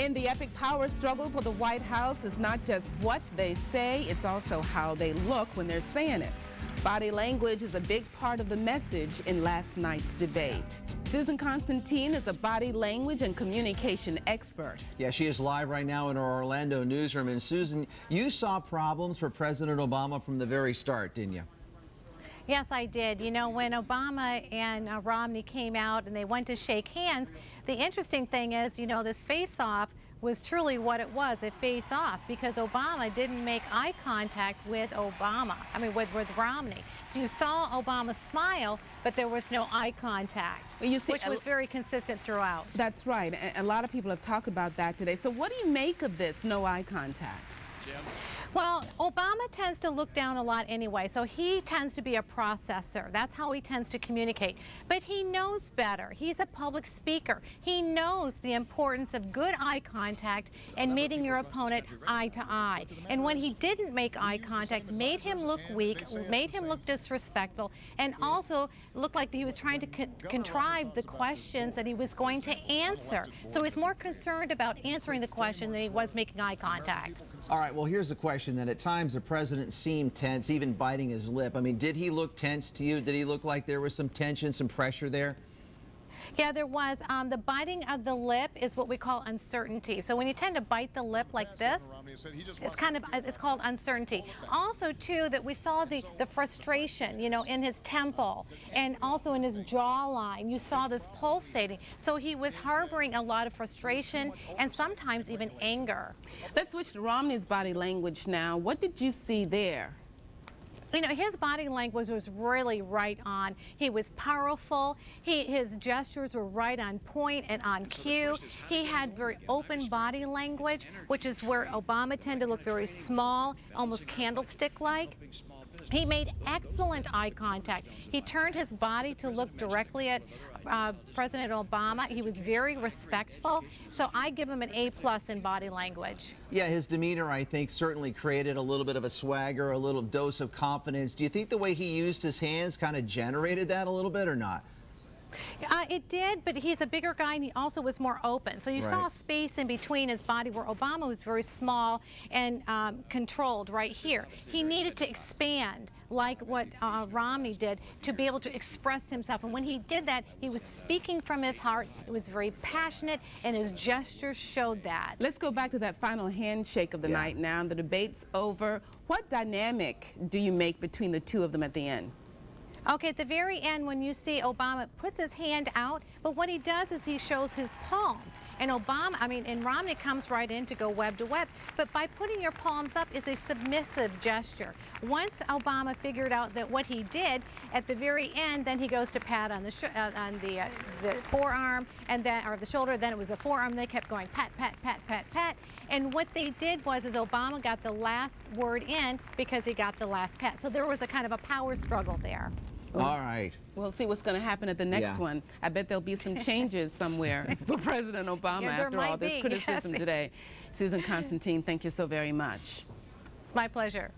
In the epic power struggle for the White House, it's not just what they say, it's also how they look when they're saying it. Body language is a big part of the message in last night's debate. Susan Constantine is a body language and communication expert. Yeah, she is live right now in our Orlando newsroom. And Susan, you saw problems for President Obama from the very start, didn't you? Yes, I did. You know, when Obama and Romney came out and they went to shake hands, the interesting thing is, you know, this face-off was truly what it was, a face-off, because Obama didn't make eye contact with with Romney. So you saw Obama smile, but there was no eye contact, well, you see, which was very consistent throughout. That's right. And a lot of people have talked about that today. So what do you make of this no eye contact? Jim? Well, Obama tends to look down a lot anyway, so he tends to be a processor. That's how he tends to communicate. But he knows better. He's a public speaker. He knows the importance of good eye contact and meeting your opponent eye to eye. And when he didn't make eye contact, made him look weak, made him look disrespectful, and also looked like he was trying to contrive the questions that he was going to answer. So he's more concerned about answering the question than he was making eye contact. All right, well, here's the question then. At times, the president seemed tense, even biting his lip. I mean, did he look tense to you? Did he look like there was some tension, some pressure there? Yeah, there was. The biting of the lip is what we call uncertainty. So when you tend to bite the lip like this, it's called uncertainty. Also, too, that we saw the frustration, you know, in his temple and also in his jawline. You saw this pulsating. So he was harboring a lot of frustration and sometimes even anger. Let's switch to Romney's body language now. What did you see there? You know, his body language was really right on. He was powerful. His gestures were right on point and on cue. He had very open body language, which is where Obama tended to look very small, almost candlestick-like. He made excellent eye contact. He turned his body to look directly at President Obama. He was very respectful. So I give him an A+ in body language. Yeah, his demeanor, I think, certainly created a little bit of a swagger, a little dose of confidence. Do you think the way he used his hands kind of generated that a little bit or not? It did, but he's a bigger guy and he also was more open. So you saw space in between his body where Obama was very small and controlled right here. He needed to expand like what Romney did to be able to express himself. And when he did that, he was speaking from his heart. It was very passionate and his gestures showed that. Let's go back to that final handshake of the night now. The debate's over. What dynamic do you make between the two of them at the end? Okay, at the very end, when you see Obama puts his hand out, but what he does is he shows his palm. And Romney comes right in to go web to web. But by putting your palms up is a submissive gesture. Once Obama figured out that what he did, at the very end, then he goes to pat on the forearm, and then, or the shoulder, then it was a forearm, they kept going pat, pat, pat, pat, pat. And what they did was Obama got the last word in because he got the last pat. So there was a kind of a power struggle there. All right. We'll see what's going to happen at the next one. I bet there'll be some changes somewhere for President Obama after all this criticism today. Susan Constantine, thank you so very much. It's my pleasure.